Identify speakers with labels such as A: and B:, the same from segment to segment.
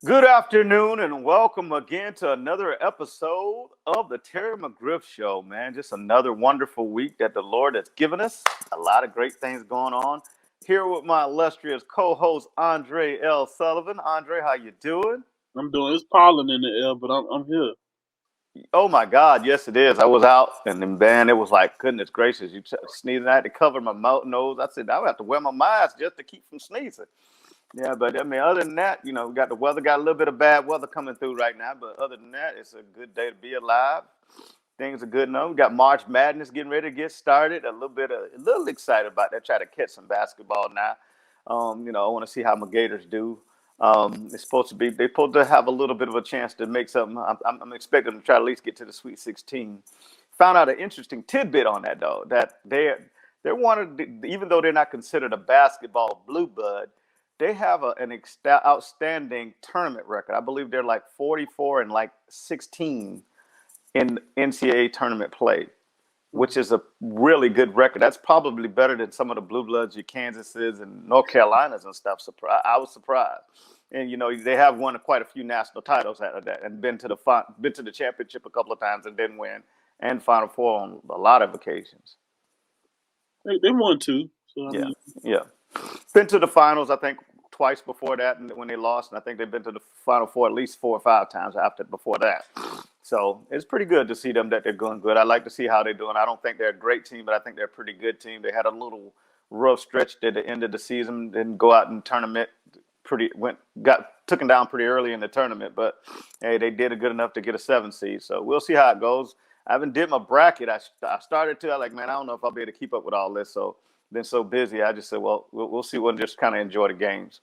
A: Good afternoon and welcome again to another episode of the Terry McGriff Show, man. Just another wonderful week that the Lord has given us. A lot of great things going on. Here with my illustrious co-host, Andre L. Sullivan. Andre, how you doing?
B: I'm doing it's pollen in the air, but I'm here.
A: Oh my God, yes it is. I was out and then man, it was like, goodness gracious, you sneezing. I had to cover my mouth, nose. I said, I would have to wear my mask just to keep from sneezing. Yeah, but I mean, other than that, we got the weather, got a little bit of bad weather coming through right now. But other than that, it's a good day to be alive. Things are good enough. We got March Madness getting ready to get started. A little excited about that. Try to catch some basketball now. I want to see how my Gators do. They're supposed to have a little bit of a chance to make something. I'm expecting them to try to at least get to the Sweet 16. Found out an interesting tidbit on that though, that they're one of even though they're not considered a basketball blue blood, they have an outstanding tournament record. I believe they're like 44 and like 16 in NCAA tournament play, which is a really good record. That's probably better than some of the blue bloods, your Kansases and North Carolinas and stuff. I was surprised, and they have won quite a few national titles out of that, and been to the championship a couple of times and didn't win, and Final Four on a lot of occasions.
B: They won two. So
A: Yeah. Been to the finals, I think, twice before that, and when they lost, and I think they've been to the Final Four at least 4 or 5 times before that. So it's pretty good to see them that they're going good. I like to see how they're doing. I don't think they're a great team, but I think they're a pretty good team. They had a little rough stretch at the end of the season, didn't go out in tournament. Took them down pretty early in the tournament, but hey, they did good enough to get a 7 seed. So we'll see how it goes. I haven't did my bracket. I started to. I like, man, I don't know if I'll be able to keep up with all this. So been so busy. I just said, well, we'll see. We'll just kind of enjoy the games.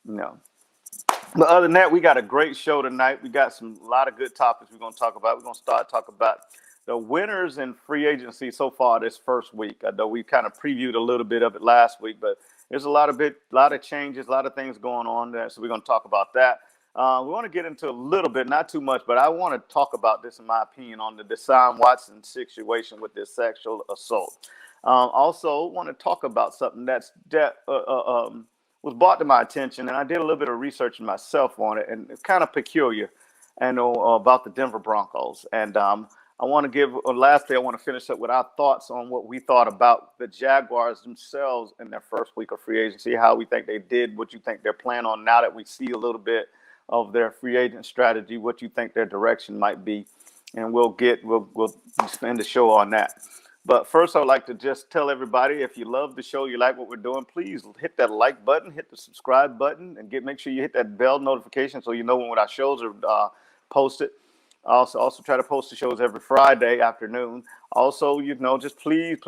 A: But other than that, we got a great show tonight. We got a lot of good topics we're going to talk about. We're going to start talking about the winners in free agency so far this first week. I know we kind of previewed a little bit of it last week, but there's a lot of changes, a lot of things going on there. So we're going to talk about that. We want to get into a little bit, not too much, but I want to talk about this, in my opinion, on the Deshaun Watson situation with this sexual assault. Also, want to talk about something that was brought to my attention, and I did a little bit of research myself on it, and it's kind of peculiar, about the Denver Broncos. And I want to lastly, I want to finish up with our thoughts on what we thought about the Jaguars themselves in their first week of free agency, how we think they did, what you think they're planning on now that we see a little bit of their free agent strategy, what you think their direction might be, and we'll spend the show on that. But first, I'd like to just tell everybody, if you love the show, you like what we're doing, please hit that like button, hit the subscribe button, and make sure you hit that bell notification so you know when our shows are posted. Also try to post the shows every Friday afternoon. Also, just please,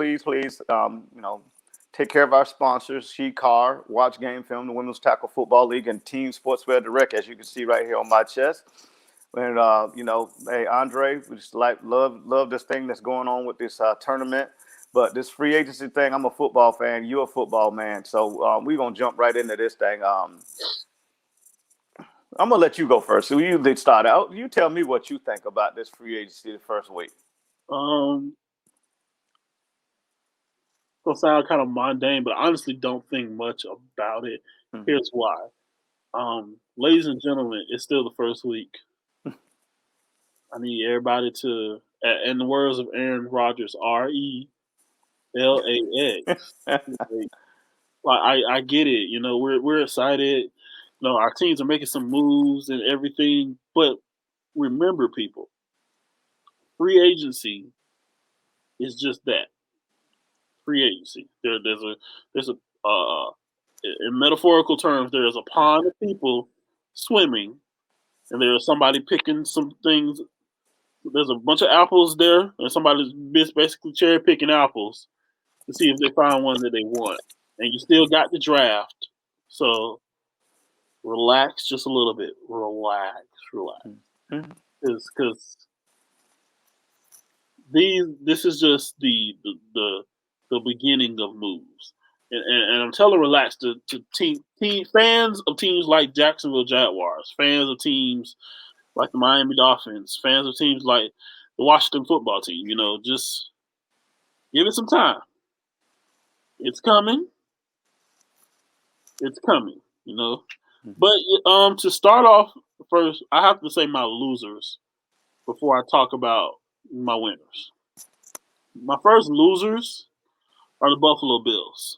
A: take care of our sponsors, She Car, Watch Game Film, the Women's Tackle Football League, and Team Sportswear Direct, as you can see right here on my chest. And hey, Andre, we just love this thing that's going on with this tournament. But this free agency thing, I'm a football fan. You're a football man, so we're gonna jump right into this thing. I'm gonna let you go first. So you did start out. You tell me what you think about this free agency the first week.
B: It'll sound kind of mundane, but I honestly don't think much about it.
A: Mm-hmm.
B: Here's why. Ladies and gentlemen, it's still the first week. I need everybody to, in the words of Aaron Rodgers, RELAX. I get it. We're excited. Our teams are making some moves and everything. But remember, people, free agency is just that. Free agency. There's a in metaphorical terms, there is a pond of people swimming, and there's somebody picking some things. There's a bunch of apples there, and somebody's basically cherry picking apples to see if they find one that they want. And you still got the draft, so relax just a little bit. Relax,
A: Mm-hmm.
B: because This is just the beginning of moves. And I'm telling relax to team fans of teams like Jacksonville Jaguars, fans of teams like the Miami Dolphins, fans of teams like the Washington football team. Just give it some time. It's coming. It's coming. But to start off first, I have to say my losers before I talk about my winners. My first losers are the Buffalo Bills.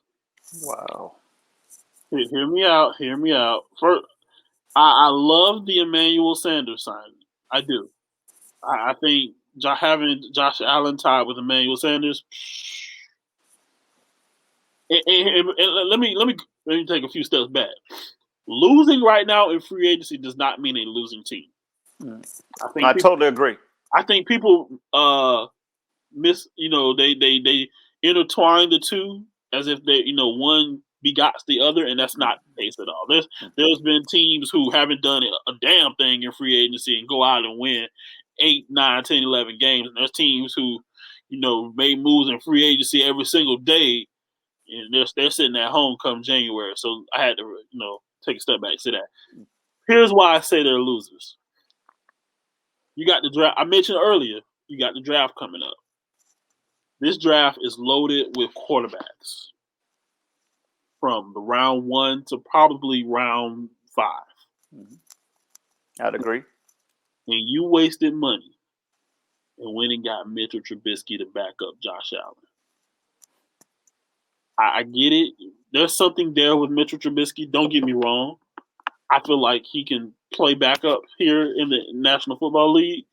A: Wow.
B: Hear me out. Hear me out. First, I love the Emmanuel Sanders signing. I do. I think having Josh Allen tied with Emmanuel Sanders. And let me take a few steps back. Losing right now in free agency does not mean a losing team.
A: I totally agree.
B: I think people they intertwine the two as if they one begots the other, and that's not the case at all. There's been teams who haven't done a damn thing in free agency and go out and win 8, 9, 10, 11 games. And there's teams who made moves in free agency every single day, and they're sitting at home come January. So I had to take a step back and say that. Here's why I say they're losers. You got the draft. I mentioned earlier, you got the draft coming up. This draft is loaded with quarterbacks from the round 1 to probably round 5.
A: I'd agree.
B: And you wasted money and went and got Mitchell Trubisky to back up Josh Allen. I get it. There's something there with Mitchell Trubisky. Don't get me wrong. I feel like he can play backup here in the National Football League,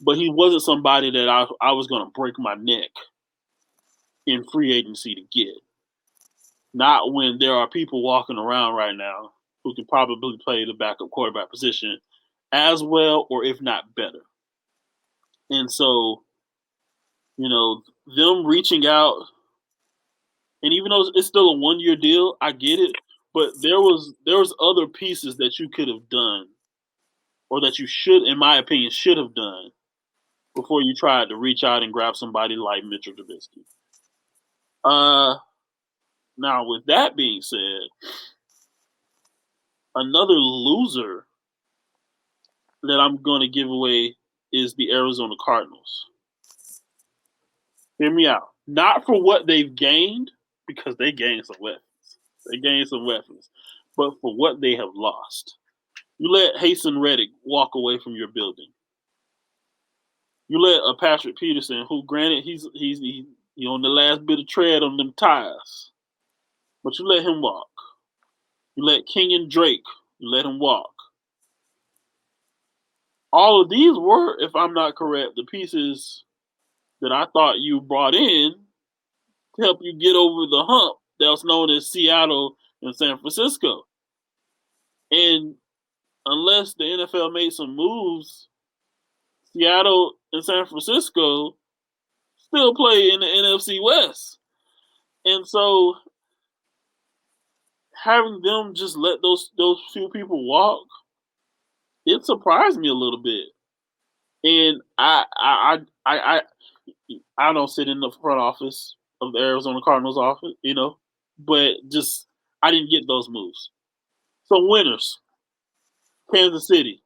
B: but he wasn't somebody that I was going to break my neck in free agency to get. Not when there are people walking around right now who can probably play the backup quarterback position as well, or if not better. And so, them reaching out, and even though it's still a 1-year deal, I get it. But there was other pieces that you could have done, or that you should, in my opinion, should have done before you tried to reach out and grab somebody like Mitchell Trubisky. Now, with that being said, another loser that I'm going to give away is the Arizona Cardinals. Hear me out. Not for what they've gained, because they gained some weapons. But for what they have lost. You let Hasten Reddick walk away from your building. You let a Patrick Peterson, who granted he's on the last bit of tread on them tires, but you let him walk. You let Kenyon Drake, you let him walk. All of these were, if I'm not correct, the pieces that I thought you brought in to help you get over the hump that was known as Seattle and San Francisco. And unless the NFL made some moves, Seattle and San Francisco still play in the NFC West. And so having them just let those few people walk, it surprised me a little bit. And I don't sit in the front office of the Arizona Cardinals office, but just I didn't get those moves. So winners, Kansas City.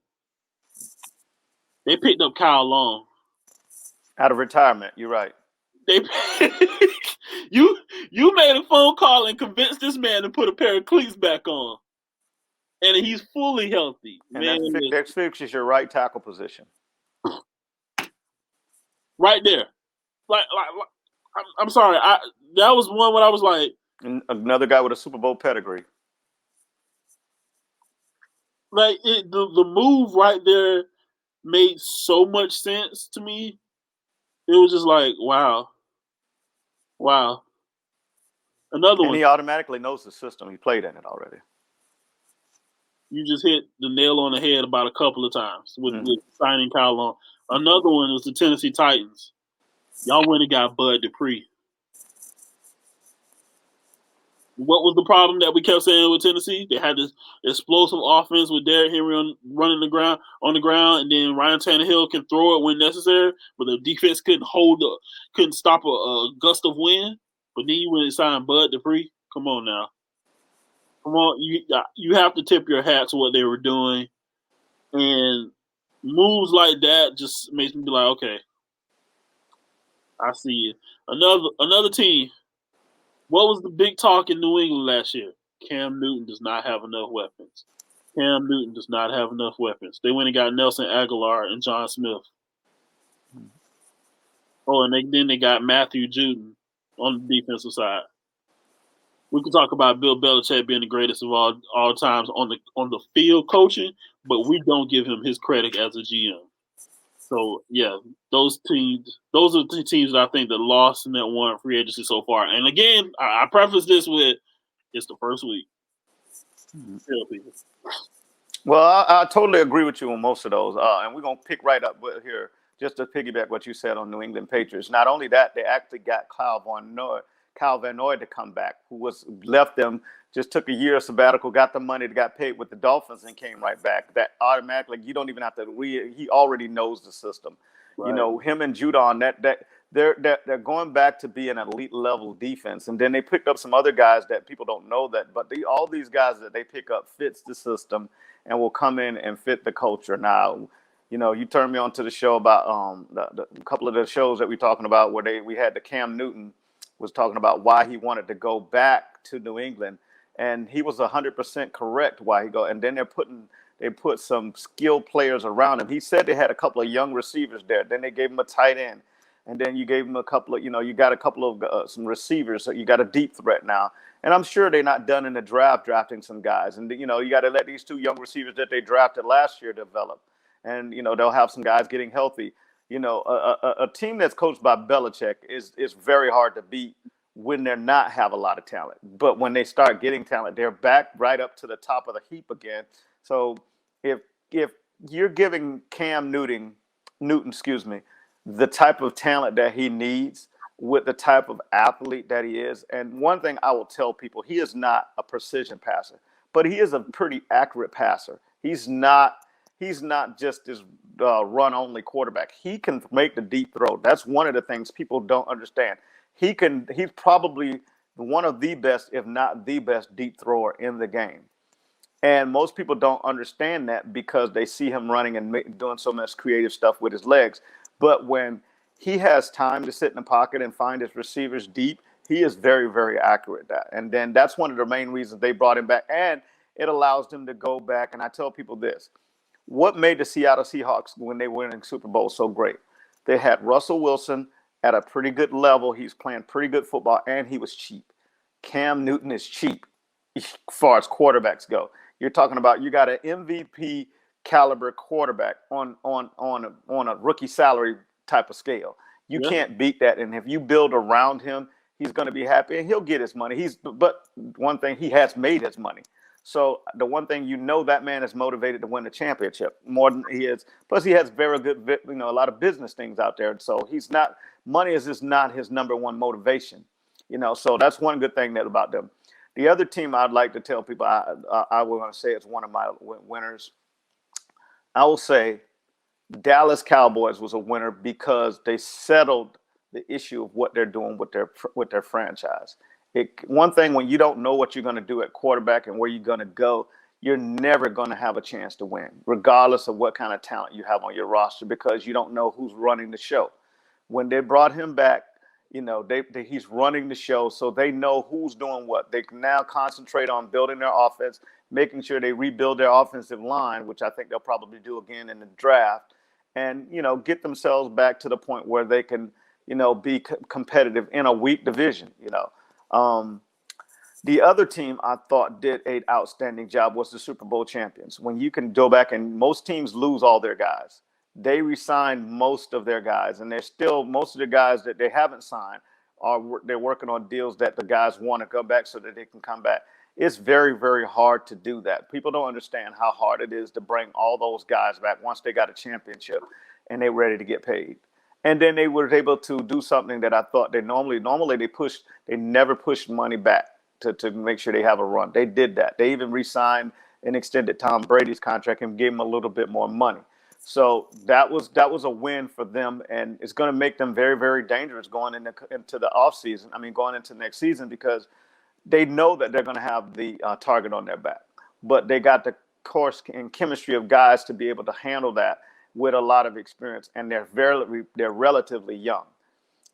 B: They picked up Kyle Long.
A: Out of retirement, you're right.
B: You made a phone call and convinced this man to put a pair of cleats back on. And he's fully healthy.
A: And that fixes your right tackle position.
B: Right there. Like I'm sorry. That was one when I was like.
A: And another guy with a Super Bowl pedigree.
B: Like the move right there made so much sense to me. It was just like, wow. Another one.
A: And he automatically knows the system. He played in it already.
B: You just hit the nail on the head about a couple of times with signing Kyle Long. Another one was the Tennessee Titans. Y'all went and got Bud Dupree. What was the problem that we kept saying with Tennessee? They had this explosive offense with Derrick Henry running on the ground, and then Ryan Tannehill can throw it when necessary, but the defense couldn't stop a gust of wind. But then you went and signed Bud Dupree. Come on now, come on, you have to tip your hat to what they were doing, and moves like that just makes me be like, okay, I see you. Another team. What was the big talk in New England last year? Cam Newton does not have enough weapons. Cam Newton does not have enough weapons. They went and got Nelson Aguilar and John Smith. Oh, and then they got Matthew Judon on the defensive side. We can talk about Bill Belichick being the greatest of all times on the field coaching, but we don't give him his credit as a GM. So yeah, those are the teams that I think that lost and that won free agency so far. And again, I preface this with it's the first week. Tell people.
A: Well, I totally agree with you on most of those. And we're going to pick right up here just to piggyback what you said on New England Patriots. Not only that, they actually got Kyle Van Noy to come back, who was left them, just took a year of sabbatical, got the money, got paid with the Dolphins, and came right back. That automatically, you don't even have to he already knows the system. Right. You know, him and Judon, they're going back to be an elite level defense. And then they picked up some other guys that people don't know that, but all these guys that they pick up fits the system and will come in and fit the culture. Now, you know, you turned me on to the show about the couple of the shows that we're talking about where we had the Cam Newton was talking about why he wanted to go back to New England, and he was 100% correct why he go. And then they put some skilled players around him. He said they had a couple of young receivers there. Then they gave him a tight end, and then you gave him a couple of, you got a couple of some receivers. So you got a deep threat now. And I'm sure they're not done in the draft drafting some guys. And, you got to let these two young receivers that they drafted last year develop. And, they'll have some guys getting healthy. A team that's coached by Belichick is very hard to beat when they're not have a lot of talent. But when they start getting talent, they're back right up to the top of the heap again. So if you're giving Cam Newton, the type of talent that he needs, with the type of athlete that he is. And one thing I will tell people, he is not a precision passer, but he is a pretty accurate passer. He's not just this run-only quarterback. He can make the deep throw. That's one of the things people don't understand. He's probably one of the best, if not the best, deep thrower in the game. And most people don't understand that because they see him running and doing so much creative stuff with his legs. But when he has time to sit in the pocket and find his receivers deep, he is very, very accurate at that. And then that's one of the main reasons they brought him back. And it allows them to go back. And I tell people this. What made the Seattle Seahawks when they were in the Super Bowl so great? They had Russell Wilson at a pretty good level. He's playing pretty good football, and he was cheap. Cam Newton is cheap as far as quarterbacks go. You're talking about you got an MVP caliber quarterback on a rookie salary type of scale. You can't beat that. And if you build around him, he's going to be happy and he'll get his money. But one thing, he has made his money. So the one thing, that man is motivated to win the championship more than he is. Plus he has very good, a lot of business things out there. So money is just not his number one motivation, so that's one good thing about them. The other team I'd like to tell people, I was going to say it's one of my winners. I will say Dallas Cowboys was a winner because they settled the issue of what they're doing with their franchise. One thing, when you don't know what you're going to do at quarterback and where you're going to go, you're never going to have a chance to win, regardless of what kind of talent you have on your roster, because you don't know who's running the show. When they brought him back, he's running the show, so they know who's doing what. They can now concentrate on building their offense, making sure they rebuild their offensive line, which I think they'll probably do again in the draft, and, get themselves back to the point where they can, be competitive in a weak division, The other team I thought did an outstanding job was the Super Bowl champions. When you can go back, and most teams lose all their guys. They re-signed most of their guys, and there's still most of the guys that they haven't signed they're working on deals that the guys want to go back so that they can come back. It's very, very hard to do that. People don't understand how hard it is to bring all those guys back once they got a championship and they're ready to get paid. And then they were able to do something that I thought they normally they never pushed money back. to make sure they have a run. They did that. They even re-signed and extended Tom Brady's contract and gave him a little bit more money. So that was a win for them, and it's going to make them very, very dangerous going into the offseason. I mean, going into next season, because they know that they're going to have the target on their back, but they got the course and chemistry of guys to be able to handle that with a lot of experience, and they're relatively young.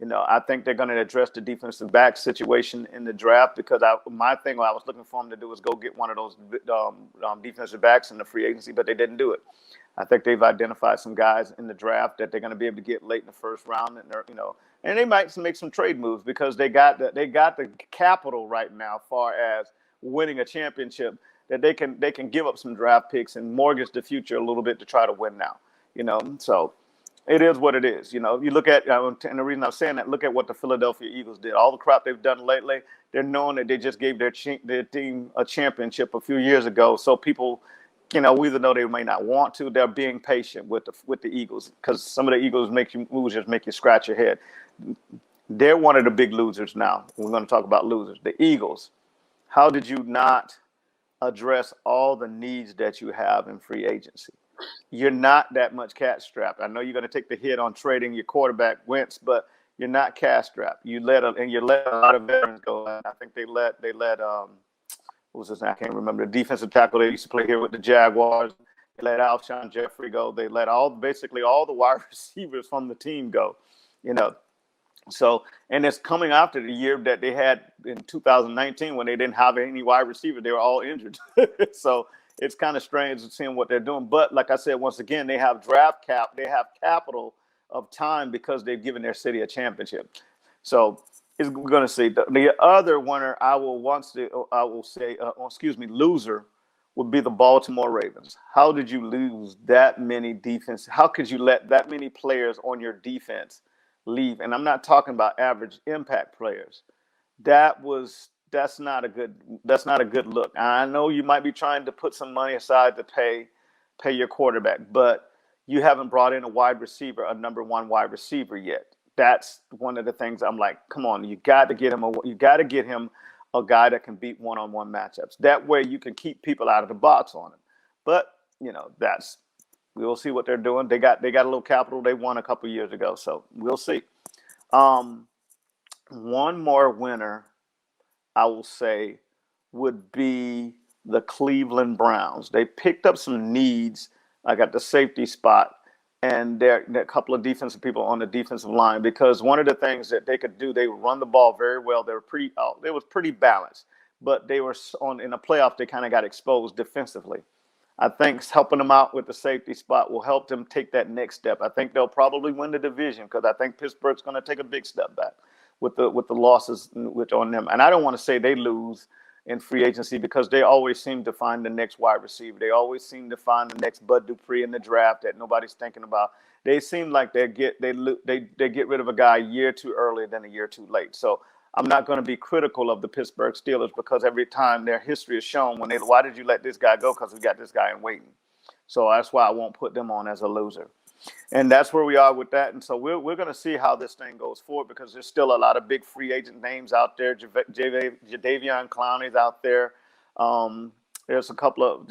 A: I think they're going to address the defensive back situation in the draft, because my thing I was looking for them to do was go get one of those defensive backs in the free agency, but they didn't do it. I think they've identified some guys in the draft that they're going to be able to get late in the first round, and they might make some trade moves, because they got the capital right now, far as winning a championship, that they can give up some draft picks and mortgage the future a little bit to try to win now. So it is what it is. You look at, and the reason I'm saying that, look at what the Philadelphia Eagles did. All the crap they've done lately, they're knowing that they just gave their team a championship a few years ago. So people, even though they may not want to, they're being patient with the Eagles, because some of the Eagles make you scratch your head. They're one of the big losers now. We're going to talk about losers. The Eagles. How did you not address all the needs that you have in free agency? You're not that much cash strapped. I know you're going to take the hit on trading your quarterback Wentz, but you're not cash strapped. You let a lot of veterans go. I think they let what was his name? I can't remember, the defensive tackle they used to play here with the Jaguars. They let Alshon Jeffrey go. They let basically all the wide receivers from the team go. So, and it's coming after the year that they had in 2019, when they didn't have any wide receiver. They were all injured. So it's kind of strange seeing what they're doing. But like I said, once again, they have draft cap. They have capital of time, because they've given their city a championship. So we're going to see. The other winner loser would be the Baltimore Ravens. How did you lose that many defense? How could you let that many players on your defense leave? And I'm not talking about average impact players. That's not a good look. I know you might be trying to put some money aside to pay your quarterback, but you haven't brought in a number one wide receiver yet. That's one of the things I'm like, come on, you got to get him a guy that can beat one-on-one matchups. That way you can keep people out of the box on him. But we'll see what they're doing. They got a little capital. They won a couple years ago, so we'll see. One more winner, I will say, would be the Cleveland Browns. They picked up some needs, like at the safety spot, and there are a couple of defensive people on the defensive line, because one of the things that they could do, they would run the ball very well. They was pretty balanced, but they were in the playoff. They kind of got exposed defensively. I think helping them out with the safety spot will help them take that next step. I think they'll probably win the division, because I think Pittsburgh's going to take a big step back with the losses on them. And I don't want to say they lose in free agency, because they always seem to find the next wide receiver. They always seem to find the next Bud Dupree in the draft that nobody's thinking about. They seem like they get rid of a guy a year too early than a year too late. So I'm not going to be critical of the Pittsburgh Steelers, because every time their history is shown, why did you let this guy go? Because we got this guy in waiting. So that's why I won't put them on as a loser. And that's where we are with that. And so we're going to see how this thing goes forward, because there's still a lot of big free agent names out there. Jadeveon Clowney's out there. There's a couple of,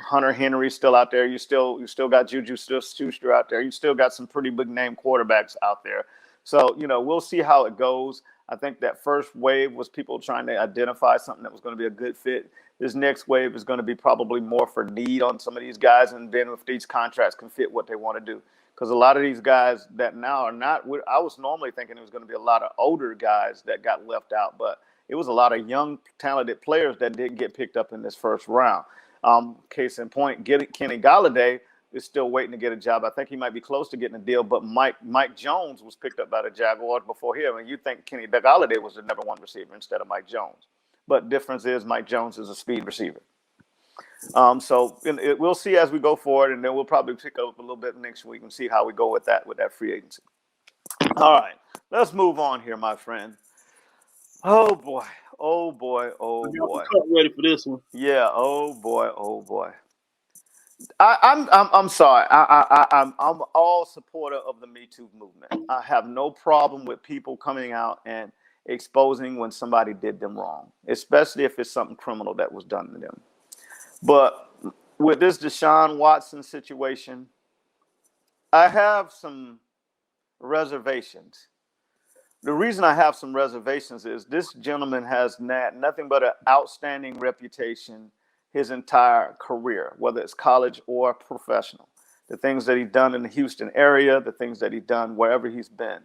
A: Hunter Henry still out there. You still got Juju Schuster out there. You still got some pretty big name quarterbacks out there. So, we'll see how it goes. I think that first wave was people trying to identify something that was going to be a good fit. This next wave is going to be probably more for need on some of these guys, and then if these contracts can fit what they want to do. Because a lot of these guys that now are not, I was normally thinking it was going to be a lot of older guys that got left out, but it was a lot of young, talented players that didn't get picked up in this first round. Case in point, Kenny Golladay is still waiting to get a job. I think he might be close to getting a deal, but Mike Jones was picked up by the Jaguars before him, and you think Kenny Golladay was the number one receiver instead of Mike Jones. But difference is Mike Jones is a speed receiver. So we'll see as we go forward, and then we'll probably pick up a little bit next week and see how we go with that free agency. All right, let's move on here, my friend. Oh boy, oh boy, oh boy.
B: Ready for this one?
A: Yeah. Oh boy, oh boy. I'm sorry. I'm all supporter of the Me Too movement. I have no problem with people coming out and exposing when somebody did them wrong, especially if it's something criminal that was done to them. But with this Deshaun Watson situation, I have some reservations. The reason I have some reservations is this gentleman has nothing but an outstanding reputation his entire career, whether it's college or professional. The things that he's done in the Houston area, the things that he's done wherever he's been.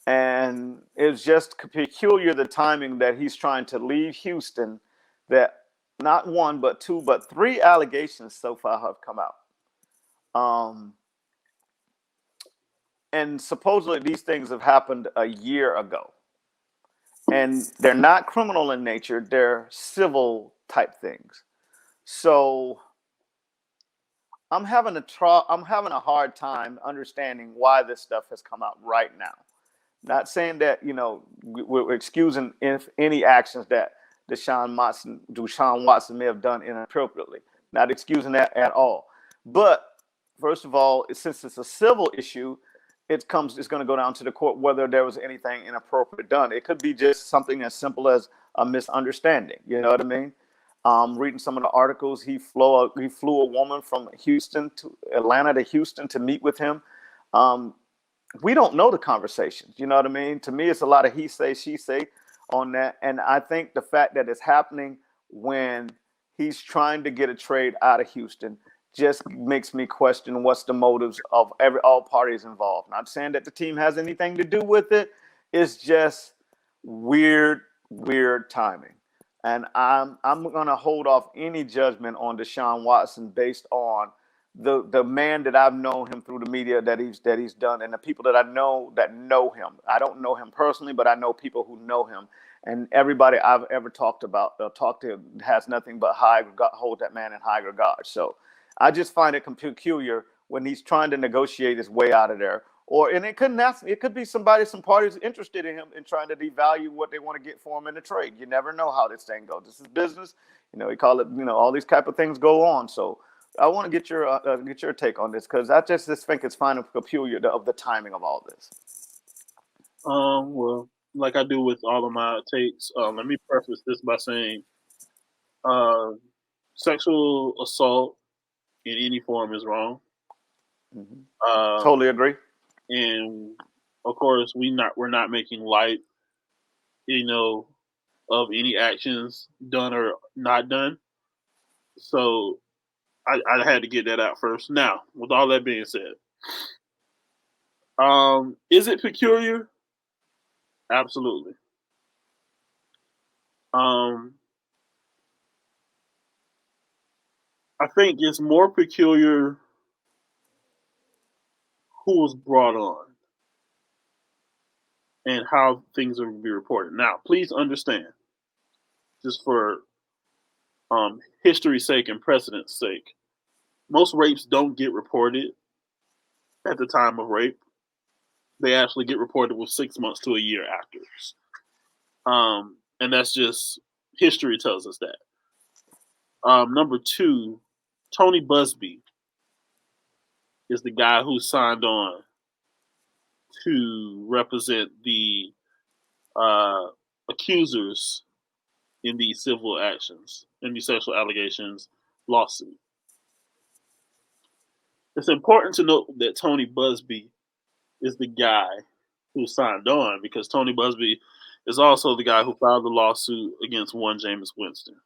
A: And it's just peculiar the timing that he's trying to leave Houston, that not one, but two, but three allegations so far have come out. And supposedly these things have happened a year ago. And they're not criminal in nature, they're civil type things. So I'm having a hard time understanding why this stuff has come out right now. Not saying that, we're excusing any actions that Deshaun Watson may have done inappropriately. Not excusing that at all. But first of all, since it's a civil issue, it's going to go down to the court whether there was anything inappropriate done. It could be just something as simple as a misunderstanding. You know what I mean? Reading some of the articles, he flew a woman from Atlanta to Houston to meet with him. We don't know the conversations. You know what I mean? To me, it's a lot of he say, she say on that. And I think the fact that it's happening when he's trying to get a trade out of Houston just makes me question what's the motives of all parties involved. Not saying that the team has anything to do with it. It's just weird timing. And I'm going to hold off any judgment on Deshaun Watson based on the man that I've known him through the media that he's done, and the people that I know that know him. I don't know him personally, but I know people who know him, and everybody I've ever talked to has nothing but hold that man in high regard. So I just find it peculiar when he's trying to negotiate his way out of there. And it could be some parties interested in him and trying to devalue what they want to get for him in the trade. You never know how this thing goes. This is business. We call it, all these type of things go on. So I want to get your take on this, because I just think it's fine and peculiar of the timing of all this.
B: Well, like I do with all of my takes, let me preface this by saying, sexual assault in any form is wrong.
A: Mm-hmm. Totally agree.
B: And of course, we're not making light, of any actions done or not done. So I had to get that out first. Now, with all that being said, is it peculiar? Absolutely. I think it's more peculiar who was brought on and how things are going to be reported. Now, please understand, just for history's sake and precedent's sake, most rapes don't get reported at the time of rape. They actually get reported with 6 months to a year afterwards. And that's just, history tells us that. Number two, Tony Busby is the guy who signed on to represent the accusers in these civil actions, in these sexual allegations lawsuit. It's important to note that Tony Busby is the guy who signed on, because Tony Busby is also the guy who filed the lawsuit against one Jameis Winston.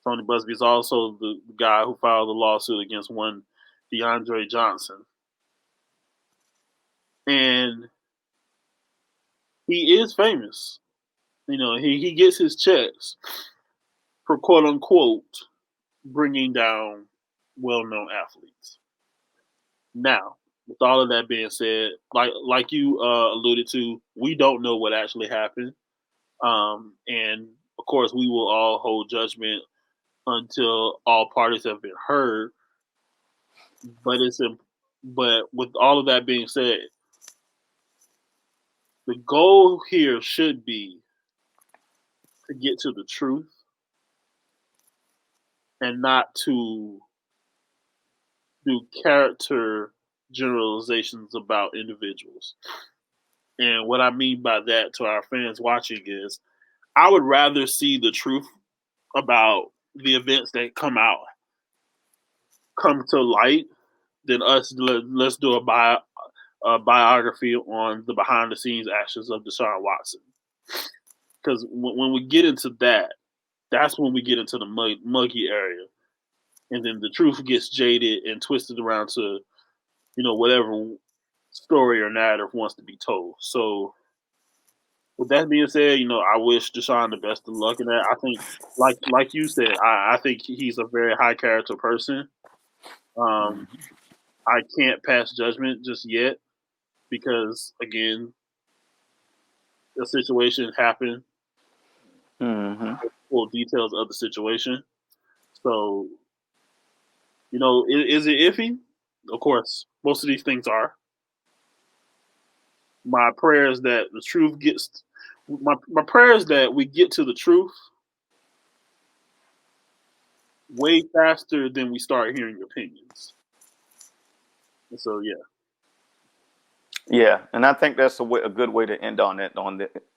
B: Tony Busby is also the guy who filed the lawsuit against one DeAndre Johnson. And he is famous. He gets his checks for, quote unquote, bringing down well-known athletes. Now, with all of that being said, like you alluded to, we don't know what actually happened. And of course, we will all hold judgment until all parties have been heard. But with all of that being said, the goal here should be to get to the truth and not to do character generalizations about individuals. And what I mean by that to our fans watching is I would rather see the truth about the events that come to light than us let's do a biography on the behind the scenes actions of Deshaun Watson. Because when we get into that, that's when we get into the muggy area, and then the truth gets jaded and twisted around to whatever story or narrative wants to be told. So with that being said, I wish Deshaun the best of luck in that. I think, like you said, I think he's a very high character person. I can't pass judgment just yet because, again, the situation happened.
A: Mm-hmm.
B: Full details of the situation. So, is it iffy? Of course, most of these things are. My prayer is that the truth gets. My prayer is that we get to the truth way faster than we start hearing opinions. And so, yeah.
A: Yeah, and I think that's a good way to end on it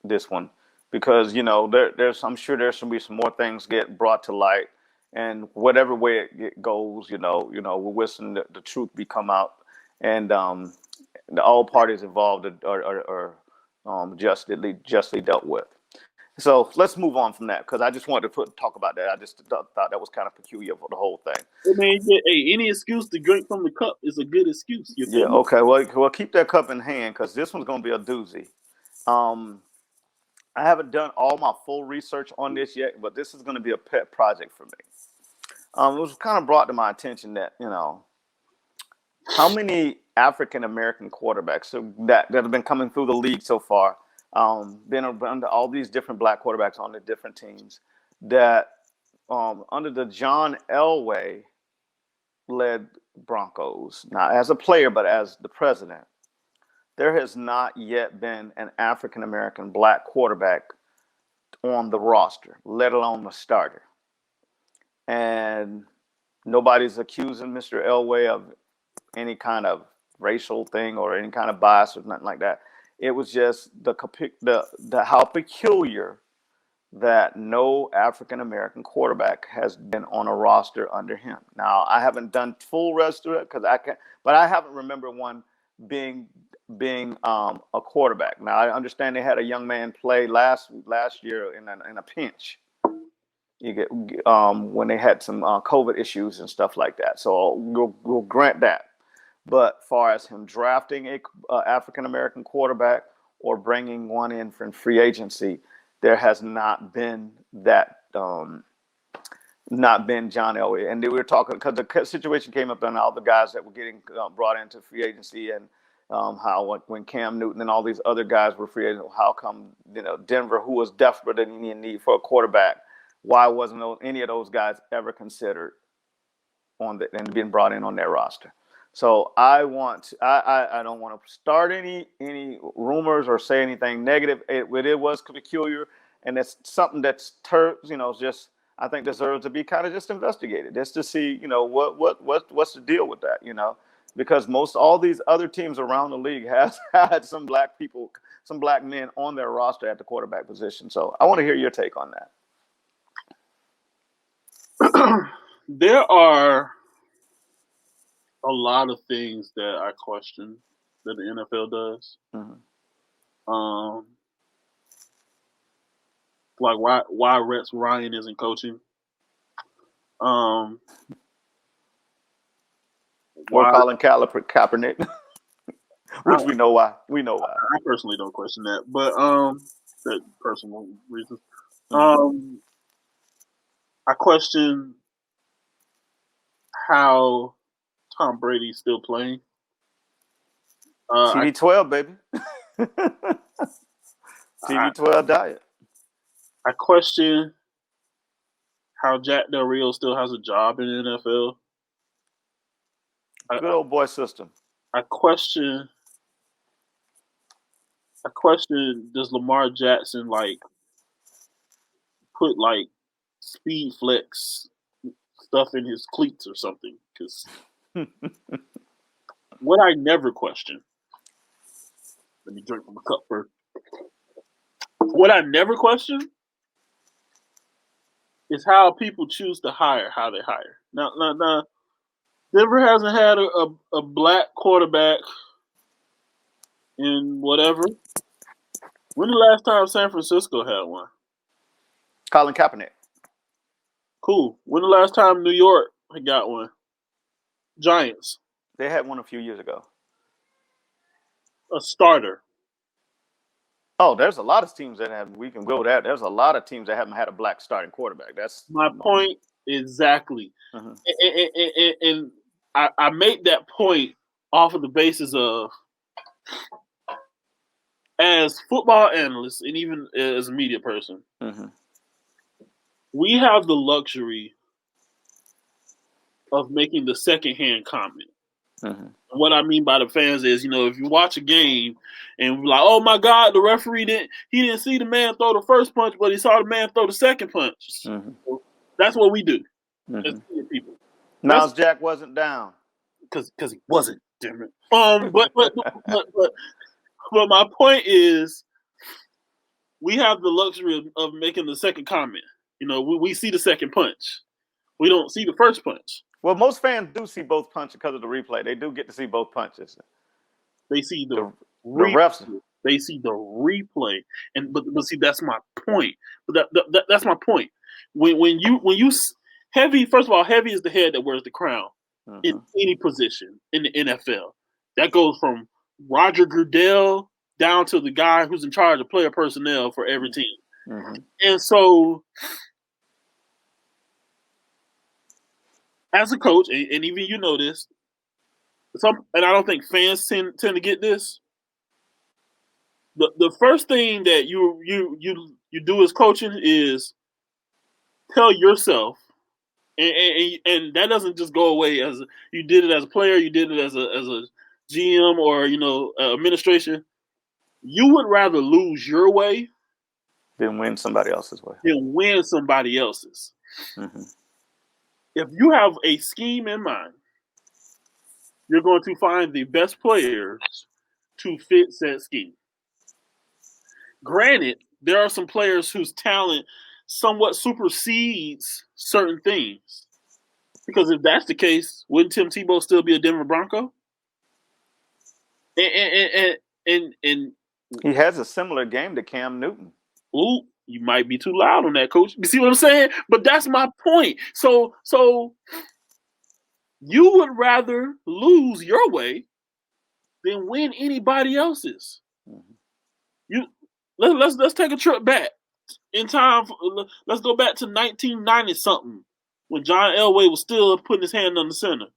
A: this one, because there's I'm sure there's going to be some more things get brought to light, and whatever way it goes, we're wishing the truth be come out, and all parties involved are justly dealt with. So let's move on from that, because I just wanted to talk about that. I just thought that was kind of peculiar for the whole thing.
B: I mean, hey, any excuse to drink from the cup is a good excuse. You
A: Yeah.
B: feel me?
A: Okay. Well, keep that cup in hand, because this one's going to be a doozy. Um, I haven't done all my full research on this yet, but this is going to be a pet project for me. It was kind of brought to my attention that how many African American quarterbacks that have been coming through the league so far, been under all these different black quarterbacks on the different teams, that under the John Elway led Broncos, not as a player but as the president, there has not yet been an African American black quarterback on the roster, let alone the starter. And nobody's accusing Mr. Elway of any kind of racial thing or any kind of bias or nothing like that. It was just the how peculiar that no African American quarterback has been on a roster under him. Now, I haven't done full rest of it because I can, but I haven't remembered one being a quarterback. Now, I understand they had a young man play last year in a pinch. You get when they had some COVID issues and stuff like that. So we'll grant that. But far as him drafting a African American quarterback or bringing one in from free agency, there has not been that. Not been John Elway, and we were talking because the situation came up on all the guys that were getting brought into free agency, and how when Cam Newton and all these other guys were free agents, how come Denver, who was desperate and in need for a quarterback, why wasn't any of those guys ever considered and being brought in on their roster? So I don't want to start any rumors or say anything negative. It was peculiar, and it's something that's just I think deserves to be kind of just investigated, just to see what's the deal with that, because most all these other teams around the league has had some black people, some black men on their roster at the quarterback position. So I want to hear your take on
B: that. There are a lot of things that I question that the NFL does.
A: Mm-hmm.
B: Like why Rex Ryan isn't coaching.
A: Or
B: Why
A: Colin Kaepernick, which we know why. We know why.
B: I personally don't question that, but that personal reasons.
A: Mm-hmm.
B: I question how Tom Brady's still playing.
A: TB12, baby. TB12 diet.
B: I question how Jack Del Rio still has a job in the NFL.
A: Good old boy system.
B: I question does Lamar Jackson put speed flex stuff in his cleats or something? Because what I never question Let me drink from the cup first. What I never question is how people choose to hire, how they hire. Now, Denver hasn't had a black quarterback in whatever. When the last time San Francisco had one?
A: Colin Kaepernick.
B: Cool. When the last time New York got one? Giants.
A: They had one a few years ago.
B: A starter.
A: Oh, there's a lot of teams that have. We can go with that. There's a lot of teams that haven't had a black starting quarterback. That's
B: my point exactly.
A: Mm-hmm.
B: And I make that point off of the basis of, as football analysts and even as a media person, we have the luxury of making the secondhand comment. What I mean by the fans is, if you watch a game and we're like, oh my God, the referee didn't see the man throw the first punch, but he saw the man throw the second punch. So that's what we do as people.
A: Miles Jack wasn't down
B: because he wasn't different. But my point is, we have the luxury of making the second comment. We see the second punch. We don't see the first punch.
A: Well, most fans do see both punches because of the replay. They do get to see both punches.
B: They see the
A: refs.
B: They see the replay, but see, that's my point. But that's my point. When you heavy, first of all, heavy is the head that wears the crown in any position in the NFL. That goes from Roger Goodell down to the guy who's in charge of player personnel for every team. And so, as a coach, and even this, and I don't think fans tend to get this. The first thing that you do as coaching is tell yourself, and that doesn't just go away as you did it as a player, you did it as a GM or administration. You would rather lose your way
A: than win somebody else's way.
B: If you have a scheme in mind, you're going to find the best players to fit that scheme. Granted, there are some players whose talent somewhat supersedes certain things. Because if that's the case, wouldn't Tim Tebow still be a Denver Bronco? And
A: he has a similar game to Cam Newton.
B: Ooh, you might be too loud on that, coach. You see what I'm saying? But that's my point. So you would rather lose your way than win anybody else's. Let's take a trip back in time. Let's go back to 1990 something when John Elway was still putting his hand on the center.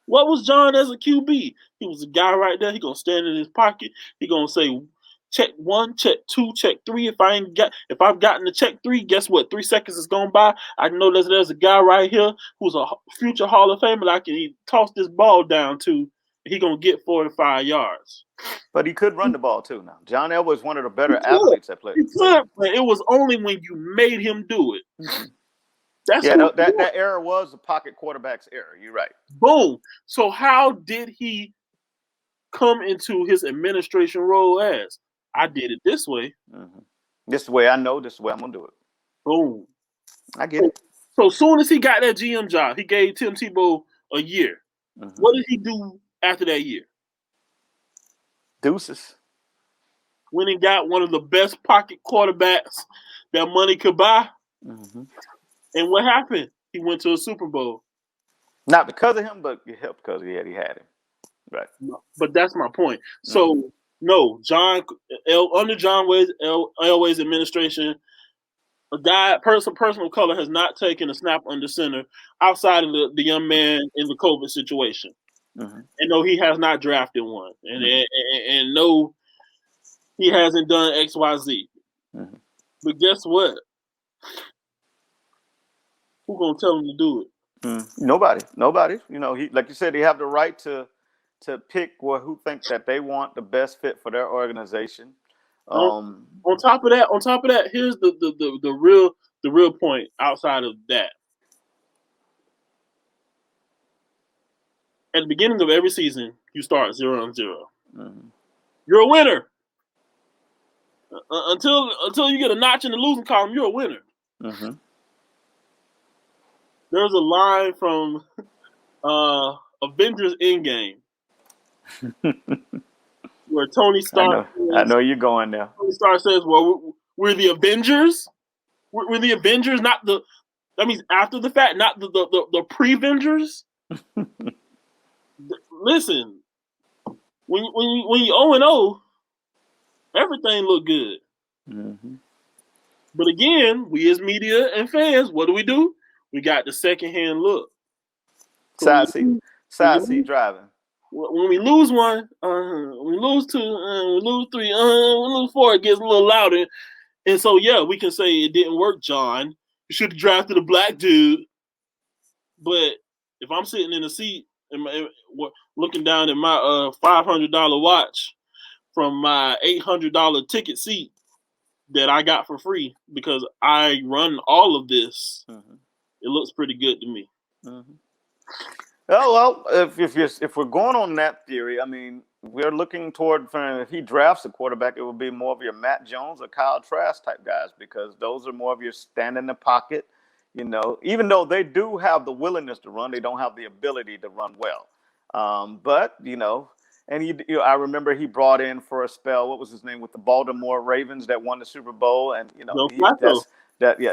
B: What was John as a QB? He was a guy right there. He gonna stand in his pocket. He gonna say, check 1, check 2, check 3. If I've gotten to check 3, guess what? 3 seconds is gone by. I know there's a guy right here who's a future Hall of Famer that I can toss this ball down to. He gonna get 4 to 5 yards.
A: But he could run the ball too. Now, John Elway is one of the better athletes that played.
B: He could, but it was only when you made him do it.
A: That era was the pocket quarterback's era. You're right.
B: Boom. So how did he come into his administration role as? I did it this way.
A: This is the way I know. This is the way I'm gonna do it.
B: Boom.
A: I get it.
B: So soon as he got that GM job, he gave Tim Tebow a year. What did he do after that year?
A: Deuces.
B: When he got one of the best pocket quarterbacks that money could buy. And what happened? He went to a Super Bowl.
A: Not because of him, but it helped because he had him. Right.
B: But that's my point. So, no, under John Elway's administration, a person of color has not taken a snap under center outside of the young man in the COVID situation. And no, he has not drafted one. And no, he hasn't done XYZ. But guess what? Who's going to tell him to do it?
A: Nobody. He, like you said, they have the right to pick who thinks that they want the best fit for their organization.
B: On top of that, here's the real point outside of that. At the beginning of every season, you start 0-0. You're a winner. Until you get a notch in the losing column, you're a winner.
A: Mm-hmm.
B: There's a line from Avengers Endgame where Tony Stark
A: I know you're going there.
B: Tony Stark says, "Well, we're the Avengers. We're the Avengers, not the. That means after the fact, not the pre-Vengers." Listen, when you 0-0, everything look good.
A: Mm-hmm.
B: But again, we as media and fans, what do? We got the secondhand look.
A: So side seat driving.
B: When we lose one, we lose two, we lose three, we lose four, it gets a little louder. And so, yeah, we can say it didn't work, John. You should have drafted a black dude. But if I'm sitting in a seat and looking down at my $500 watch from my $800 ticket seat that I got for free because I run all of this, it looks pretty good to me.
A: Mm-hmm. Oh well, if we're going on that theory, I mean, we're looking toward if he drafts a quarterback, it will be more of your Matt Jones or Kyle Trask type guys because those are more of your stand in the pocket. You know, even though they do have the willingness to run, they don't have the ability to run well. But you know, and I remember he brought in for a spell. What was his name with the Baltimore Ravens that won the Super Bowl? And you know,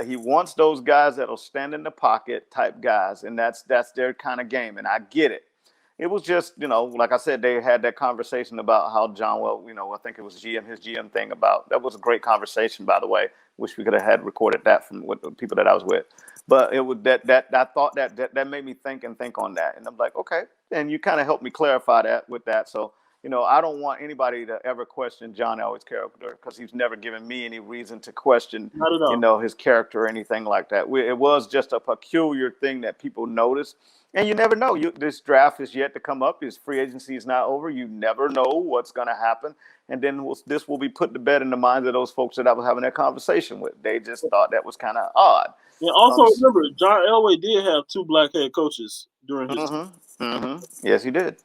A: he wants those guys that'll stand in the pocket type guys, and that's their kind of game. And I get it. It was just, you know, like I said, they had that conversation about how John, I think it was his GM thing about that was a great conversation, by the way. Wish we could have had recorded that from with the people that I was with. But it was that I thought that made me think on that. And I'm like, okay. And you kind of helped me clarify that with that. So, you know, I don't want anybody to ever question John Elway's character because he's never given me any reason to question, you know, his character or anything like that. It was just a peculiar thing that people noticed. And you never know. This draft is yet to come up. His free agency is not over. You never know what's going to happen. And then this will be put to bed in the minds of those folks that I was having that conversation with. They just thought that was kind of odd.
B: Yeah. Also, remember, John Elway did have 2 black head coaches during his.
A: Yes, he did.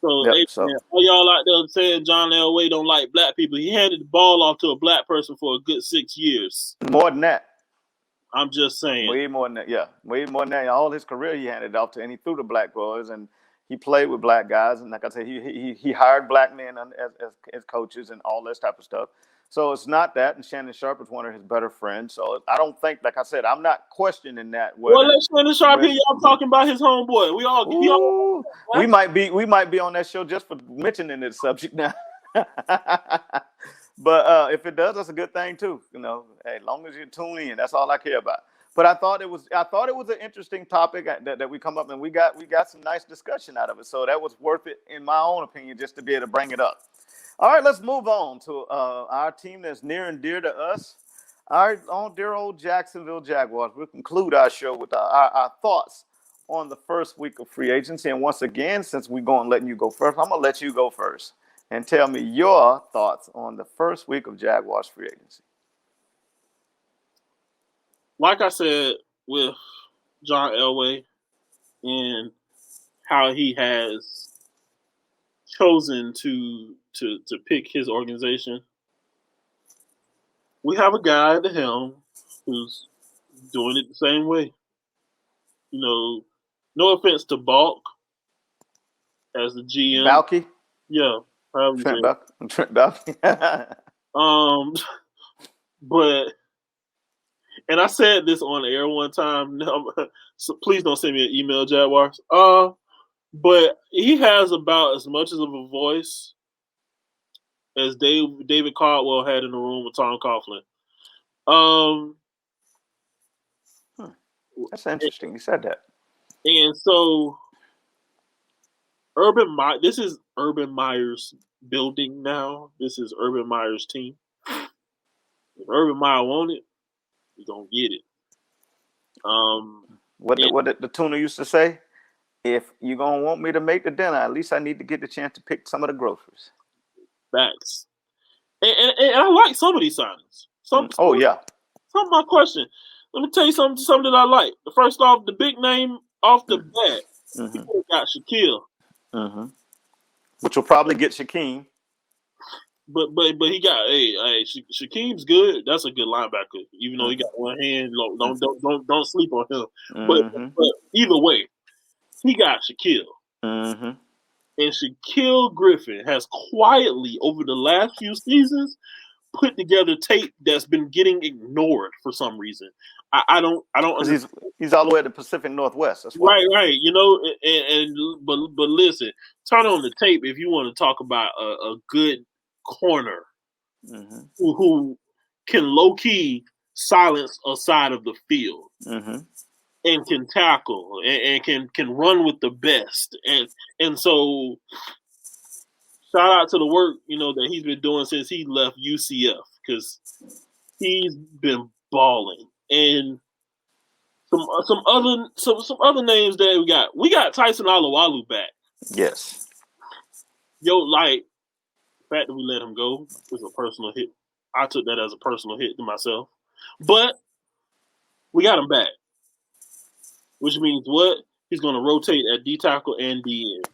B: So, all y'all out there saying John Elway don't like black people, he handed the ball off to a black person for a good 6 years.
A: More than that.
B: I'm just saying.
A: Way more than that, yeah. Way more than that. All his career he handed off to, and he threw the black boys, and he played with black guys, and like I said, he hired black men as coaches and all this type of stuff. So it's not that, and Shannon Sharp is one of his better friends. So I don't think, like I said, I'm not questioning that.
B: Well, let Shannon Sharp hear y'all talking about his homeboy.
A: We might be on that show just for mentioning this subject now. But if it does, that's a good thing too. You know, hey, as long as you tune in, that's all I care about. But I thought it was an interesting topic that we come up and we got some nice discussion out of it. So that was worth it, in my own opinion, just to be able to bring it up. All right, let's move on to our team that's near and dear to us. Our own dear old Jacksonville Jaguars. We'll conclude our show with our thoughts on the first week of free agency. And once again, since we're going letting you go first, I'm going to let you go first and tell me your thoughts on the first week of Jaguars free agency.
B: Like I said, with John Elway and how he has chosen to pick his organization, we have a guy at the helm who's doing it the same way. You know, no offense to Balk as the GM.
A: Balky?
B: Yeah.
A: Trent Balky.
B: But, and I said this on air one time, so please don't send me an email, Jaguars. But he has about as much of a voice as David Caldwell had in the room with Tom Coughlin.
A: That's interesting. You said that.
B: And so, this is Urban Meyer's building now. This is Urban Meyer's team. If Urban Meyer want it, he's gonna get it.
A: What did the tuna used to say? If you're gonna want me to make the dinner, at least I need to get the chance to pick some of the groceries.
B: Facts. And I like some of these signings. Some of my question. Let me tell you something that I like. The first off, the big name off the bat, people got Shaquille.
A: Which will probably get Shaquem.
B: But he got Shaquem's good. That's a good linebacker. Even though he got one hand, don't sleep on him. But either way, he got Shaquille.
A: Mm-hmm.
B: And Shaquille Griffin has quietly over the last few seasons put together tape that's been getting ignored for some reason. I don't
A: Because he's all the way at the Pacific Northwest. That's why.
B: Right. You know, but listen, turn on the tape if you want to talk about a good corner who can low key silence a side of the field and can tackle and can run with the best and so shout out to the work that he's been doing since he left UCF because he's been balling and some other names that we got Tyson Alualu back.
A: Yes.
B: Yo, like the fact that we let him go was a personal hit. I took that as a personal hit to myself. But we got him back. Which means what? He's going to rotate at D tackle and D end.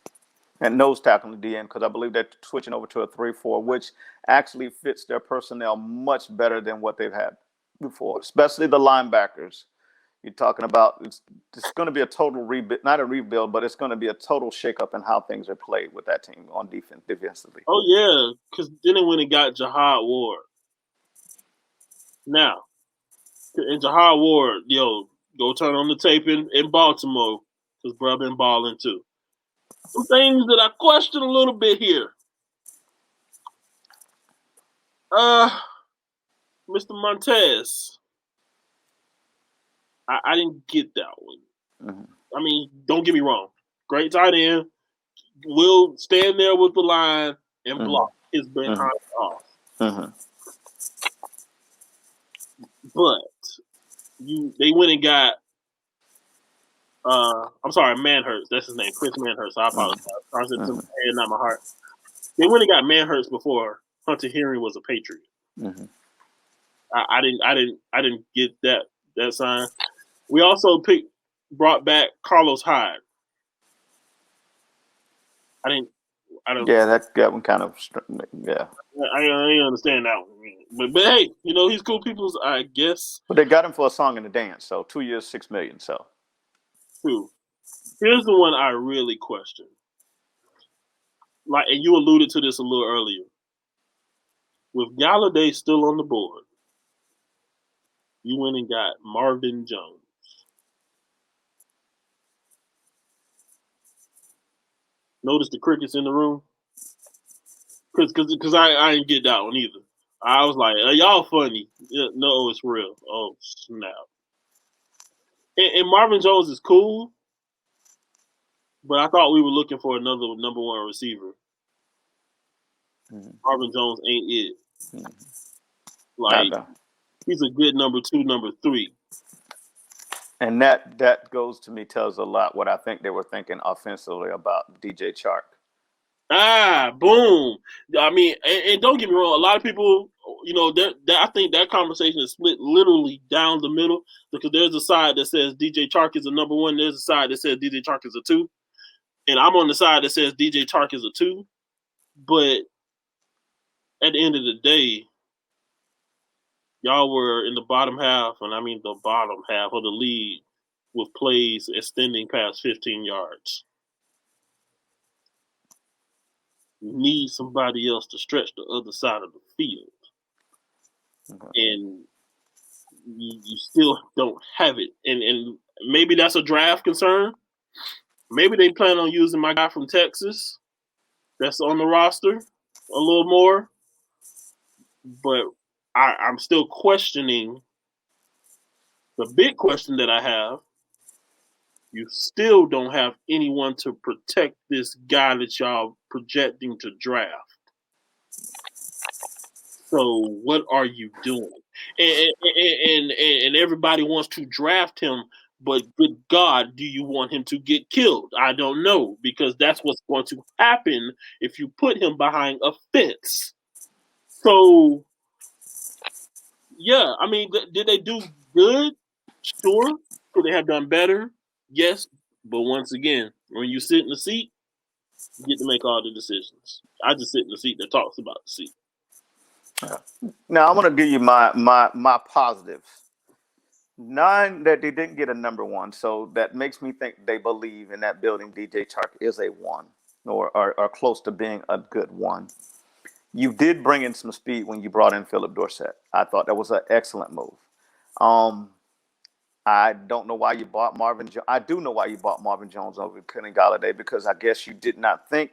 A: And nose tackle and D end because I believe they're switching over to a 3-4, which actually fits their personnel much better than what they've had before, especially the linebackers. You're talking about it's going to be a total rebuild, not a rebuild, but it's going to be a total shakeup in how things are played with that team on defense, defensively.
B: Oh, yeah, because then it went and got Jahad Ward. Now, in Jahad Ward, go turn on the tape in Baltimore because bro been balling too. Some things that I question a little bit here. Mr. Montez. I didn't get that one. I mean, don't get me wrong. Great tight end. Will stand there with the line and block his behind off. But they went and got I'm sorry, Manhurst. That's his name, Chris Manhurst. I apologize. I was in head, not my heart. They went and got Manhurst before Hunter Henry was a Patriot. I didn't get that sign. We also brought back Carlos Hyde. I don't.
A: Yeah, that one kind of. Yeah.
B: I didn't understand that one. But hey, he's cool people, I guess.
A: But they got him for a song and a dance, so 2 years, $6 million. So.
B: True. Here's the one I really question. And you alluded to this a little earlier. With Galladay still on the board, you went and got Marvin Jones. Notice the crickets in the room? Because I didn't get that one either. I was like, y'all funny. Yeah, no, it's real. Oh, snap. And Marvin Jones is cool, but I thought we were looking for another number one receiver. Marvin Jones ain't it. He's a good number 2, number 3.
A: And that goes to me, tells a lot what I think they were thinking offensively about DJ Chark.
B: Boom. I mean, and don't get me wrong, a lot of people, I think that conversation is split literally down the middle because there's a side that says DJ Chark is a number 1, there's a side that says DJ Chark is a 2. And I'm on the side that says DJ Chark is a 2. But at the end of the day, y'all were in the bottom half, and I mean the bottom half of the league with plays extending past 15 yards. You need somebody else to stretch the other side of the field. And you still don't have it. And maybe that's a draft concern. Maybe they plan on using my guy from Texas that's on the roster a little more. But I'm still questioning. The big question that I have, you still don't have anyone to protect this guy that y'all projecting to draft. So what are you doing? And everybody wants to draft him, but good God, do you want him to get killed? I don't know, because that's what's going to happen if you put him behind a fence. So, yeah, I mean, did they do good? Sure. Could they have done better? Yes. But once again, when you sit in the seat, you get to make all the decisions. I just sit in the seat that talks about the seat.
A: Yeah. Now I'm going to give you my positives. 9 that they didn't get a number one, so that makes me think they believe in that building. DJ Chark is a one, or close to being a good one. You did bring in some speed when you brought in Philip Dorsett. I thought that was an excellent move. Um, I don't know why you bought Marvin. I do know why you bought Marvin Jones over Kenny Galladay, because I guess you did not think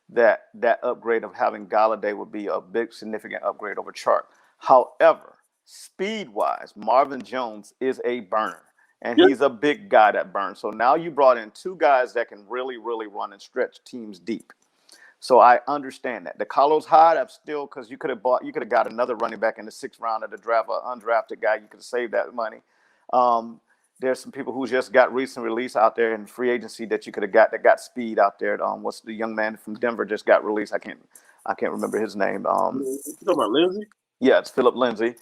A: that that upgrade of having Galladay would be a big significant upgrade over Chark. However, speed wise, Marvin Jones is a burner, and
B: Yeah,
A: he's a big guy that burns. So now you brought in two guys that can really, really run and stretch teams deep. So I understand that. The Carlos Hyde, I'm still, because you could have got another running back in the 6th round of the draft, an undrafted guy. You could have saved that money. Um, there's some people who just got recent release out there in free agency that you could have got, that got speed out there. What's the young man from Denver just got released? I can't remember his name.
B: you talking about Lindsey?
A: Yeah, it's Philip Lindsay.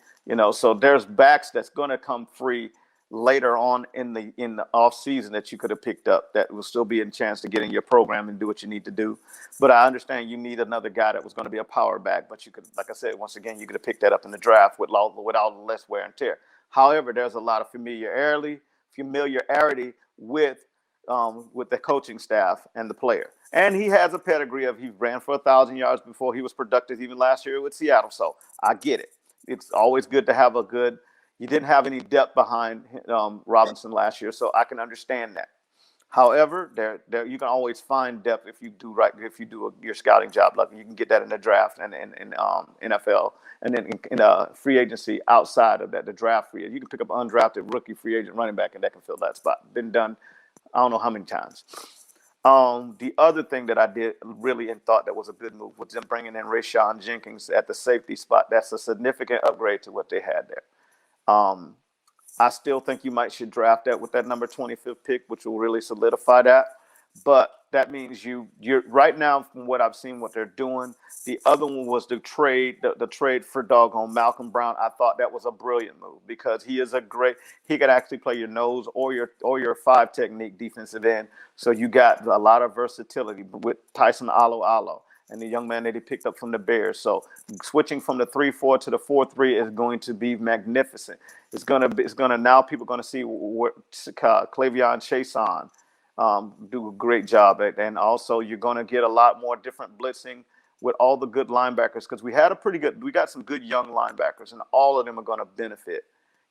A: So there's backs that's going to come free later on in the off season that you could have picked up, that will still be a chance to get in your program and do what you need to do. But I understand you need another guy that was going to be a power back, but you could, like I said, once again, you could have picked that up in the draft with all the less wear and tear. However, there's a lot of familiarity with the coaching staff and the player. And he has a pedigree of, he ran for 1,000 yards before he was productive even last year with Seattle. So I get it. It's always good to have a good. You didn't have any depth behind Robinson last year, so I can understand that. However, there you can always find depth if you do right. If you do your scouting job, like you can get that in the draft and in NFL, and then in free agency outside of that, the draft free. You can pick up an undrafted rookie free agent running back, and that can fill that spot. Been done, I don't know how many times. The other thing that I did really and thought that was a good move was them bringing in Rayshon Jenkins at the safety spot. That's a significant upgrade to what they had there. Um, I still think you might should draft that with that number 25th pick, which will really solidify that. But that means you're right now, from what I've seen, what they're doing. The other one was the trade for doggone Malcolm Brown. I thought that was a brilliant move, because he could actually play your nose or your five technique defensive end. So you got a lot of versatility with Tyson Alo and the young man that he picked up from the Bears. So switching from the 3-4 to the 4-3 is going to be magnificent. It's gonna now people are gonna see what Clavion Chason do a great job at, and also you're gonna get a lot more different blitzing with all the good linebackers, because we got some good young linebackers, and all of them are gonna benefit.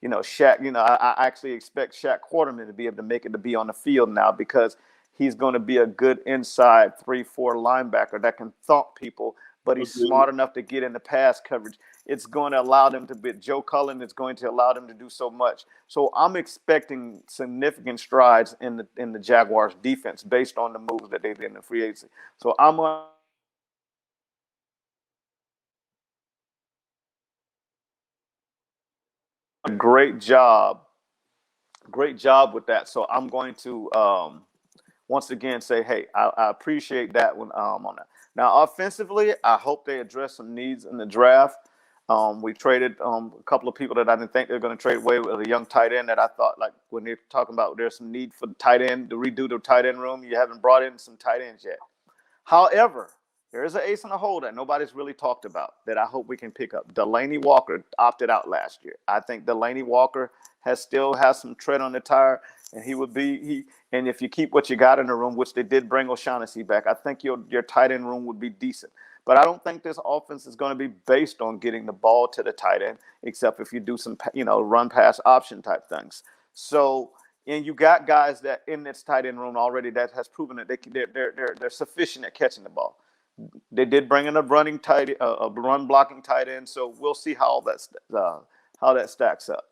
A: Shaq. I actually expect Shaq Quarterman to be able to make it to be on the field now, because he's going to be a good inside 3-4 linebacker that can thump people, but he's
B: Agreed.
A: smart enough to get into pass coverage. It's going to allow them to be Joe Cullen. It's going to allow them to do so much. So I'm expecting significant strides in the Jaguars defense based on the moves that they did in the free agency. So I'm a great job with that. So I'm going to once again say, hey, I appreciate that one on that. Now, offensively, I hope they address some needs in the draft. We traded a couple of people that I didn't think they were going to trade away with a young tight end that I thought, like, when they're talking about there's some need for the tight end to redo the tight end room, you haven't brought in some tight ends yet. However, there is an ace in the hole that nobody's really talked about that I hope we can pick up. Delaney Walker opted out last year. I think Delaney Walker still has some tread on the tire, and and if you keep what you got in the room, which they did bring O'Shaughnessy back, I think your tight end room would be decent. But I don't think this offense is going to be based on getting the ball to the tight end, except if you do some run pass option type things. So, and you got guys that in this tight end room already that has proven that they're sufficient at catching the ball. They did bring in a run blocking tight end, so we'll see how that stacks up.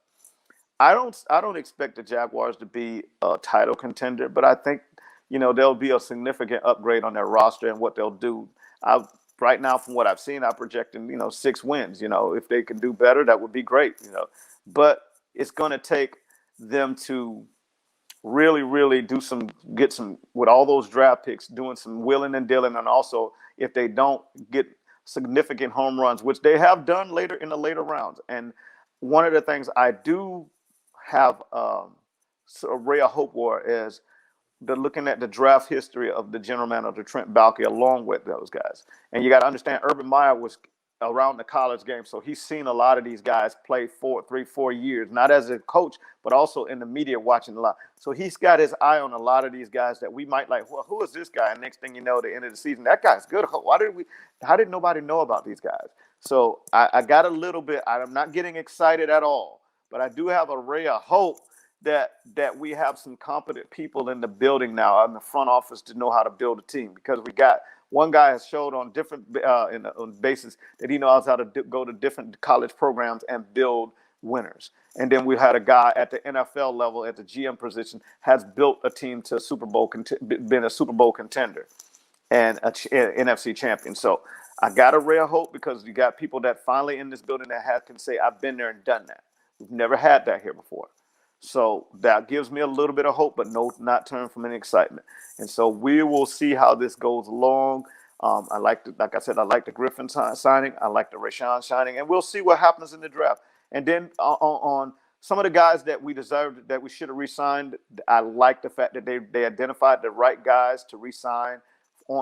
A: I don't expect the Jaguars to be a title contender, but I think there'll be a significant upgrade on their roster and what they'll do. I Right now, from what I've seen, I'm projecting 6 wins. If they can do better, that would be great. But it's going to take them to really, really get some with all those draft picks, doing some willing and dealing, and also if they don't get significant home runs, which they have done later in the later rounds. And one of the things I do have a ray of hope for is looking at the draft history of the general manager Trent Baalke along with those guys. And you got to understand, Urban Meyer was around the college game. So he's seen a lot of these guys play 4 years, not as a coach, but also in the media watching a lot. So he's got his eye on a lot of these guys that we might like, well, who is this guy? And next thing you know, at the end of the season, that guy's good. How did nobody know about these guys? So I got a little bit, I'm not getting excited at all, but I do have a ray of hope that we have some competent people in the building now in the front office to know how to build a team, because we got one guy has showed on different on basis that he knows how to go to different college programs and build winners. And then we had a guy at the NFL level at the GM position has built a team to Super Bowl, been a Super Bowl contender and an NFC champion. So I got a ray of hope because you got people that finally in this building that can say, I've been there and done that. We've never had that here before. So that gives me a little bit of hope, but not turn from any excitement. And so we will see how this goes along. Like I said, I like the Griffin signing. I like the Rashawn signing, and we'll see what happens in the draft. And then on some of the guys that we deserved, that we should have re-signed, I like the fact that they identified the right guys to re-sign,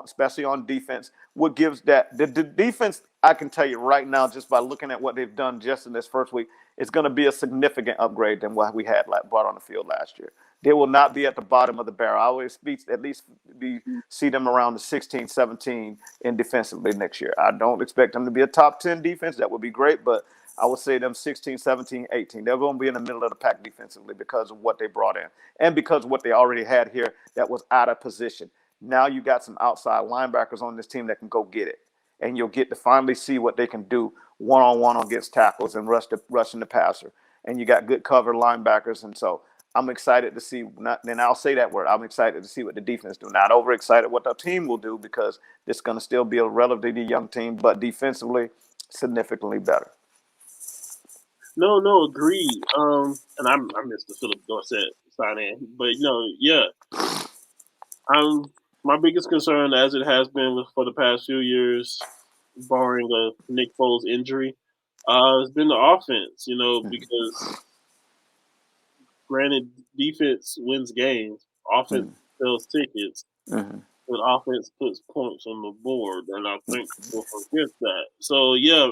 A: especially on defense. What gives that the defense, I can tell you right now, just by looking at what they've done just in this first week, it's going to be a significant upgrade than what we had brought on the field last year. They will not be at the bottom of the barrel. I always see them around the 16, 17 in defensively next year. I don't expect them to be a top 10 defense. That would be great, but I would say them 16, 17, 18. They're going to be in the middle of the pack defensively because of what they brought in and because of what they already had here that was out of position. Now you got some outside linebackers on this team that can go get it. And you'll get to finally see what they can do one-on-one against tackles and rushing the passer. And you got good cover linebackers. And so I'm excited to see, then I'll say that word, I'm excited to see what the defense do. Not overexcited what the team will do, because it's going to still be a relatively young team, but defensively, significantly better.
B: No, agreed. And I missed the Philip Dorsett sign-in. But, yeah. My biggest concern, as it has been for the past few years, barring a Nick Foles injury, has been the offense. Because granted, defense wins games, offense sells tickets, but offense puts points on the board, and I think people forget that. So yeah,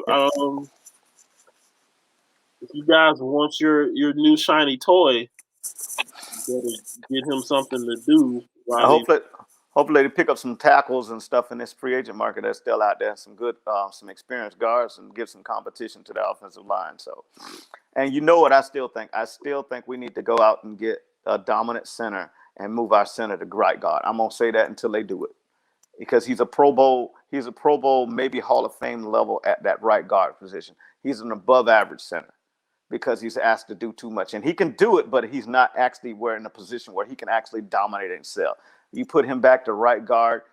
B: if you guys want your new shiny toy, you better get him something to do.
A: Hopefully they pick up some tackles and stuff in this free agent market that's still out there, some good, some experienced guards, and give some competition to the offensive line. So, and you know what I still think? I still think we need to go out and get a dominant center and move our center to right guard. I'm going to say that until they do it, because he's a Pro Bowl, maybe Hall of Fame level at that right guard position. He's an above average center because he's asked to do too much, and he can do it, but he's not actually in a position where he can actually dominate and excel. You put him back to right guard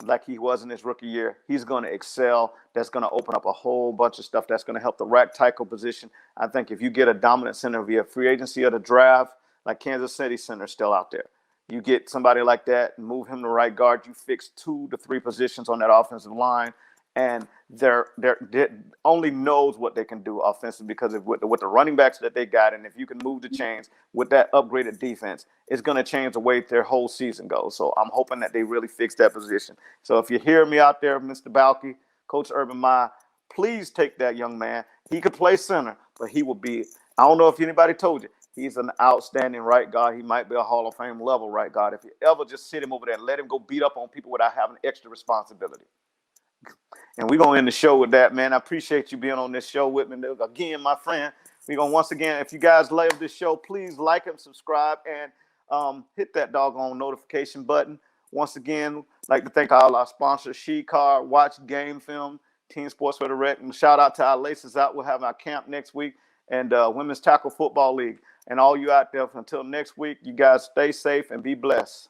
A: like he was in his rookie year, he's going to excel. That's going to open up a whole bunch of stuff that's going to help the right tackle position. I think if you get a dominant center via free agency or the draft, like Kansas City center still out there, you get somebody like that and move him to right guard, you fix 2 to 3 positions on that offensive line, and they're only knows what they can do offensively because of with the running backs that they got. And if you can move the chains with that upgraded defense, it's going to change the way their whole season goes. So I'm hoping that they really fix that position. So if you hear me out there, Mr. Balky, Coach Urban Meyer, please take that young man. He could play center, but he will be, I don't know if anybody told you, he's an outstanding right guard. He might be a Hall of Fame level right guard. If you ever just sit him over there and let him go beat up on people without having extra responsibility. And we're going to end the show with that, man. I appreciate you being on this show with me. Again, my friend, we're going to once again, if you guys love this show, please like and subscribe and hit that doggone notification button. Once again, I'd like to thank all our sponsors, She-Car, Watch Game Film, Team Sports for the Rec. And shout out to our Laces Out. We'll have our camp next week, and Women's Tackle Football League. And all you out there, until next week, you guys stay safe and be blessed.